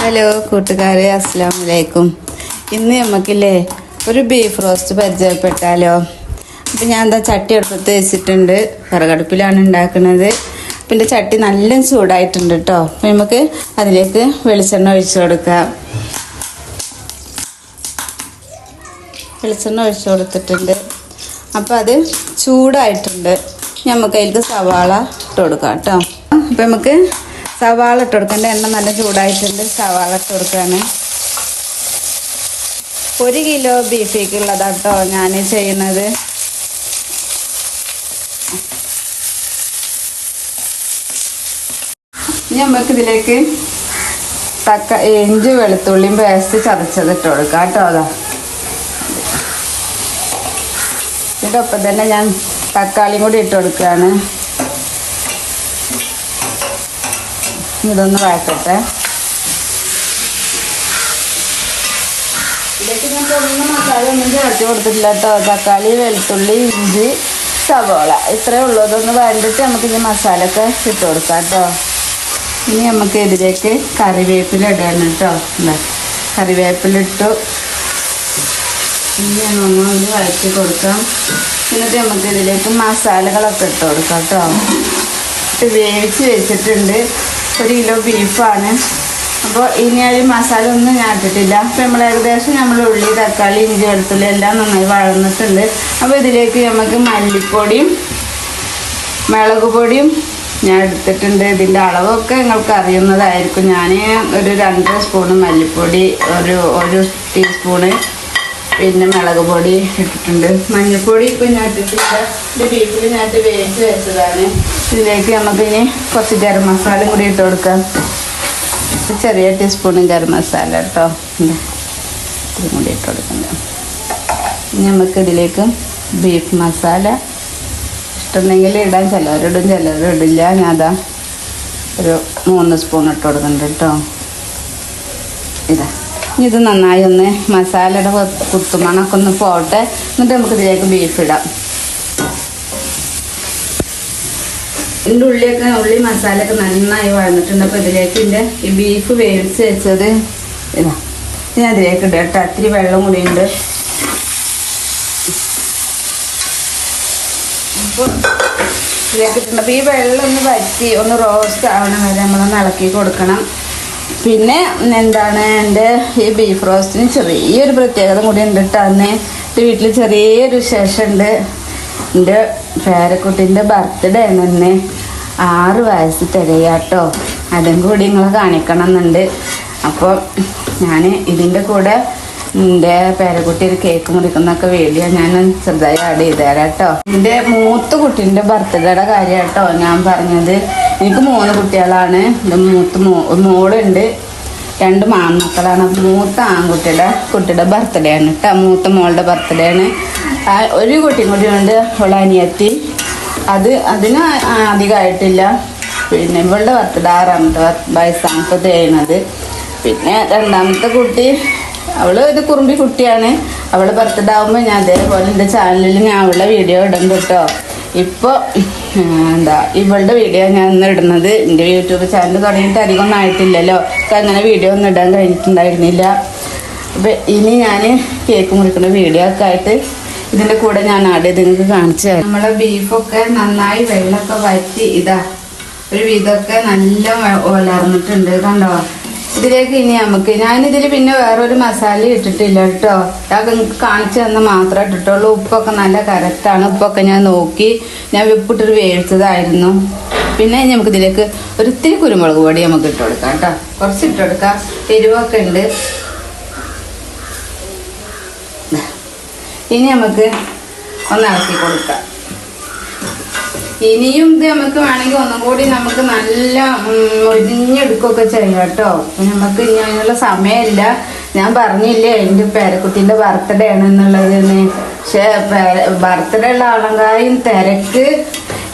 Hello കൂട്ടുകാരെ, അസ്സലാമു അലൈക്കും. ഇന്ന് നമുക്കില്ലേ ഒരു ബീഫ് റോസ്റ്റ് പരിചയപ്പെട്ടാലോ. അപ്പം ഞാൻ എന്താ ചട്ടി അടുപ്പത്ത് വെച്ചിട്ടുണ്ട്. വിറകടുപ്പിലാണ് ഉണ്ടാക്കുന്നത്. പിന്നെ ചട്ടി നല്ല ചൂടായിട്ടുണ്ട് കേട്ടോ. അപ്പം നമുക്ക് അതിലേക്ക് വെളിച്ചെണ്ണ ഒഴിച്ചു കൊടുക്കാം. വെളിച്ചെണ്ണ ഒഴിച്ചു കൊടുത്തിട്ടുണ്ട്. അപ്പം അത് ചൂടായിട്ടുണ്ട്. നമുക്ക് അതിലേക്ക് സവാള ഇട്ട് കൊടുക്കാം കേട്ടോ. അപ്പം നമുക്ക് സവാള ഇട്ട് കൊടുക്കേണ്ട. എണ്ണ നല്ല ചൂടായിട്ടുണ്ട്. സവാള ഇട്ട് കൊടുക്കുകയാണ്. 1 കിലോ ബീഫിക്കുള്ളതാണ് കേട്ടോ ഞാൻ ചെയ്യുന്നത്. ഇനി നമുക്ക് ഇതിലേക്ക് ഇഞ്ചി വെളുത്തുള്ളിയും പേസ്റ്റ് ചതച്ചത് ഇട്ട് കൊടുക്കാം കേട്ടോ. അതാ ഇതിൻ്റെ ഒപ്പം തന്നെ ഞാൻ തക്കാളിയും കൂടി ഇട്ട് കൊടുക്കുകയാണ്. ഇതൊന്ന് വഴക്കട്ടെ. ഇതിലേക്ക് ഞാൻ ഒന്നും മസാല ഒന്നും ചേർത്ത് കൊടുത്തിട്ടില്ല കേട്ടോ. തക്കാളി, വെളുത്തുള്ളി, ഇഞ്ചി, സവോള ഇത്രയേ ഉള്ളൂ. ഇതൊന്ന് വഴണ്ടിട്ട് നമുക്ക് ഇനി മസാല ഒക്കെ ഇട്ട് കൊടുക്കാം കേട്ടോ. ഇനി നമുക്ക് ഇതിലേക്ക് കറിവേപ്പില ഇടണം കേട്ടോ. കറിവേപ്പിലിട്ടു. ഇനി നമ്മളൊന്ന് വഴറ്റി കൊടുക്കാം. എന്നിട്ട് നമുക്ക് ഇതിലേക്ക് മസാലകളൊക്കെ ഇട്ട് കൊടുക്കാം കേട്ടോ. ഇത് വേവിച്ച് വെച്ചിട്ടുണ്ട്. 1 കിലോ ബീഫാണ്. അപ്പോൾ ഇനി ആ മസാല ഒന്നും ഞാൻ ഇട്ടിട്ടില്ല. അപ്പോൾ നമ്മൾ ഏകദേശം ഉള്ളി, തക്കാളി, ഇഞ്ചി, വെളുത്തുള്ളി എല്ലാം നന്നായി വഴന്നിട്ടുണ്ട്. അപ്പോൾ ഇതിലേക്ക് നമുക്ക് മല്ലിപ്പൊടിയും മുളക് പൊടിയും ഞാൻ എടുത്തിട്ടുണ്ട്. ഇതിൻ്റെ അളവൊക്കെ നിങ്ങൾക്ക് അറിയുന്നതായിരിക്കും. ഞാൻ ഒരു 2 സ്പൂണ് മല്ലിപ്പൊടി, ഒരു ടീസ്പൂണ് പിന്നെ മുളക് പൊടി ഇട്ടിട്ടുണ്ട്. മഞ്ഞൾപ്പൊടി ഇപ്പം ഞാൻ ഇട്ടിട്ടില്ല. ഇത് ബീഫിൽ ഞാൻ വേവിച്ച് വെച്ചതാണ്. ഇതിലേക്ക് നമുക്കിനി കുറച്ച് ഗരം മസാല കൂടി ഇട്ട് കൊടുക്കാം. ചെറിയ ടീസ്പൂണ് ഗരം മസാല കേട്ടോ. ഇത്തിരി കൂടി ഇട്ട് കൊടുക്കുന്നുണ്ട്. ഇനി നമുക്ക് ഇതിലേക്ക് ബീഫ് മസാല ഇഷ്ടമുണ്ടെങ്കിൽ ഇടാൻ. ചിലവരിടും, ചിലവരിടില്ല. ഞാൻ അതാ ഒരു 3 സ്പൂൺ ഇട്ട് കൊടുക്കുന്നുണ്ട് കേട്ടോ. ഇതാ ഇത് നന്നായി ഒന്ന് മസാലയുടെ കുത്തുമണൊക്കെ ഒന്ന് പോട്ടെ. എന്നിട്ട് നമുക്ക് ഇതിലേക്ക് ബീഫ് ഇടാം. ഇതിൻ്റെ ഉള്ളി മസാലയൊക്കെ നന്നായി വഴന്നിട്ടുണ്ട്. അപ്പോൾ ഇതിലേക്ക് ഈ ബീഫ് വേവിച്ച് വെച്ചത് ഇതാ ഞാൻ അതിലേക്ക് ഇടാം കേട്ടോ. ഇത്തിരി വെള്ളം കൂടി ഉണ്ട്. അപ്പോൾ ഇതിലേക്ക് ഇട്ടുണ്ട്. അപ്പോൾ ഈ വെള്ളം ഒന്ന് വറ്റി ഒന്ന് റോസ്റ്റ് ആവണം വരെ നമ്മളൊന്ന് ഇളക്കി കൊടുക്കണം. പിന്നെ എന്താണ്, എൻ്റെ ഈ ബീഫ് റോസ്റ്റിന് ചെറിയൊരു പ്രത്യേകത കൂടി ഉണ്ട് കേട്ടോ. അന്ന് എൻ്റെ വീട്ടിൽ ചെറിയൊരു വിശേഷമുണ്ട്. എൻ്റെ പേരക്കുട്ടീൻ്റെ ബർത്ത്ഡേ ആണ് തന്നെ. 6 വയസ്സ് തികയാട്ടോ. അതും കൂടി നിങ്ങളെ കാണിക്കണം എന്നുണ്ട്. അപ്പോൾ ഞാൻ ഇതിൻ്റെ കൂടെ എൻ്റെ പേരക്കുട്ടി ഒരു കേക്ക് മുറിക്കുന്നൊക്കെ വീഡിയോ ഞാൻ ചെറുതായി ആഡ് ചെയ്ത് തരാം കേട്ടോ. എൻ്റെ മൂത്ത കുട്ടീൻ്റെ ബർത്ത്ഡേയുടെ കാര്യം കേട്ടോ ഞാൻ പറഞ്ഞത്. എനിക്ക് 3 കുട്ടികളാണ്. എൻ്റെ മോളുണ്ട്, 2 ആൺമക്കളാണ്. മൂത്ത കുട്ടിയുടെ ബർത്ത്ഡേ ആണ് കേട്ടോ. മൂത്ത മോളുടെ ബർത്ത്ഡേ ആണ്. ഒരു കുട്ടിയും കൂടി ഉണ്ട്, അവളെ അനിയത്തി. അതിന് അധികമായിട്ടില്ല. പിന്നെ ഇവളുടെ ബർത്ത്ഡേ 6ാമത്തെ വയസ്സാണ് ഇപ്പോൾ ചെയ്യുന്നത്. പിന്നെ 2ാമത്തെ കുട്ടി ഒരു കുറുമ്പി കുട്ടിയാണ്. അവളുടെ ബർത്ത്ഡേ ആകുമ്പോൾ ഞാൻ അതേപോലെ എൻ്റെ ചാനലിൽ ഞാൻ അവളുടെ വീഡിയോ ഇടും കേട്ടോ. ഇപ്പോൾ ഇവളുടെ വീഡിയോ ഞാൻ ഇന്ന് ഇടുന്നത്. എൻ്റെ യൂട്യൂബ് ചാനൽ തുടങ്ങിയിട്ട് അധികമൊന്നും ആയിട്ടില്ലല്ലോ. അങ്ങനെ വീഡിയോ ഒന്നും ഇടാൻ കഴിഞ്ഞിട്ടുണ്ടായിരുന്നില്ല. അപ്പോൾ ഇനി ഞാൻ കേക്ക് മുറിക്കുന്ന വീഡിയോ ഒക്കെ ആയിട്ട് ഇതിൻ്റെ കൂടെ ഞാൻ ആഡ് ചെയ്ത് നിങ്ങൾക്ക് കാണിച്ചു തരാം. നമ്മളെ ബീഫൊക്കെ നന്നായി വെള്ളമൊക്കെ വറ്റി ഒരു വിധമൊക്കെ നല്ല വളർന്നിട്ടുണ്ട് കണ്ടോ. ഇതിലേക്ക് ഇനി ഞാനിതിൽ പിന്നെ വേറൊരു മസാല ഇട്ടിട്ടില്ല കേട്ടോ. അതൊക്കെ നിങ്ങൾക്ക് കാണിച്ചു തന്ന മാത്രമേ ഇട്ടിട്ടുള്ളൂ. ഉപ്പൊക്കെ നല്ല കറക്റ്റാണ്. ഉപ്പൊക്കെ ഞാൻ നോക്കി ഞാൻ ഉപ്പിട്ടൊരു വേവിച്ചതായിരുന്നു. പിന്നെ നമുക്കിതിലേക്ക് ഒരിത്തിരി കുരുമുളക് പൊടി നമുക്ക് ഇട്ട് കൊടുക്കാം കേട്ടോ. കുറച്ച് ഇട്ട് കൊടുക്കാം. എരിവൊക്കെ ഉണ്ട്. ഇനി നമുക്ക് ഒന്ന് ഇളക്കി കൊടുക്കാം. ഇനിയും ഇത് നമുക്ക് വേണമെങ്കിൽ ഒന്നും കൂടി നമുക്ക് നല്ല ഒഴിഞ്ഞെടുക്കുകയൊക്കെ ചെയ്യാം കേട്ടോ. നമുക്ക് ഇനി അതിനുള്ള സമയമില്ല. ഞാൻ പറഞ്ഞില്ലേ എൻ്റെ പേരക്കുട്ടീൻ്റെ ബർത്ത്ഡേ ആണ് എന്നുള്ളതെന്ന്. പക്ഷേ ബർത്ത്ഡേ ഉള്ള ആളെങ്കായും തിരക്ക്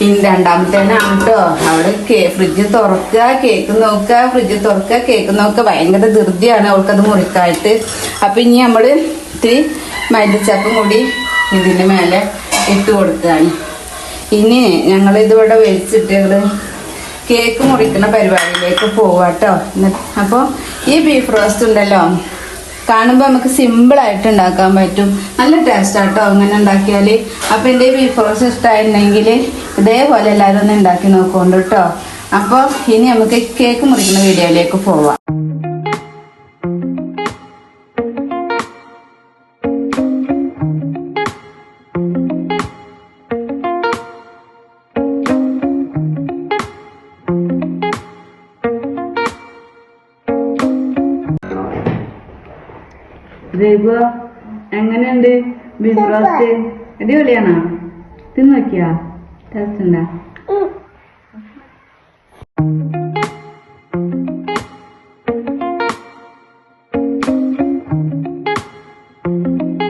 2ാമത്തേനാണ് കേട്ടോ. അവിടെ ഫ്രിഡ്ജ് തുറക്കുക, കേക്ക് നോക്കുക, ഫ്രിഡ്ജ് തുറക്കുക, കേക്ക് നോക്കുക. ഭയങ്കര ധൃതിയാണ് അവൾക്കത് മുറിക്കായിട്ട്. അപ്പം ഇനി നമ്മൾ ഇത്തിരി മല്ലിച്ചപ്പും കൂടി ഇതിൻ്റെ മേലെ ഇട്ട് കൊടുക്കുകയാണ്. ഇനി ഞങ്ങളിതിവിടെ വെച്ചിട്ട് കേക്ക് മുറിക്കുന്ന പരിപാടിയിലേക്ക് പോവാട്ടോ. അപ്പോൾ ഈ ബീഫ് റോസ്റ്റ് ഉണ്ടല്ലോ, കാണുമ്പോൾ നമുക്ക് സിമ്പിളായിട്ട് ഉണ്ടാക്കാൻ പറ്റും. നല്ല ടേസ്റ്റാട്ടോ അങ്ങനെ ഉണ്ടാക്കിയാൽ. അപ്പോൾ എൻ്റെ ബീഫ് റോസ്റ്റ് ഇഷ്ടമായിട്ടുണ്ടെങ്കിൽ ഇതേപോലെ എല്ലാവരും ഒന്ന് ഉണ്ടാക്കി നോക്കുന്നുണ്ട് കേട്ടോ. അപ്പോൾ ഇനി നമുക്ക് കേക്ക് മുറിക്കുന്ന വീഡിയോയിലേക്ക് പോവാം. എങ്ങനെയുണ്ട് ബീഫ് റോസ്റ്റ്? അടിപൊളിയാണോ? തിന്ന് നോക്കിയാ? ടേസ്റ്റ് ഉണ്ടാ?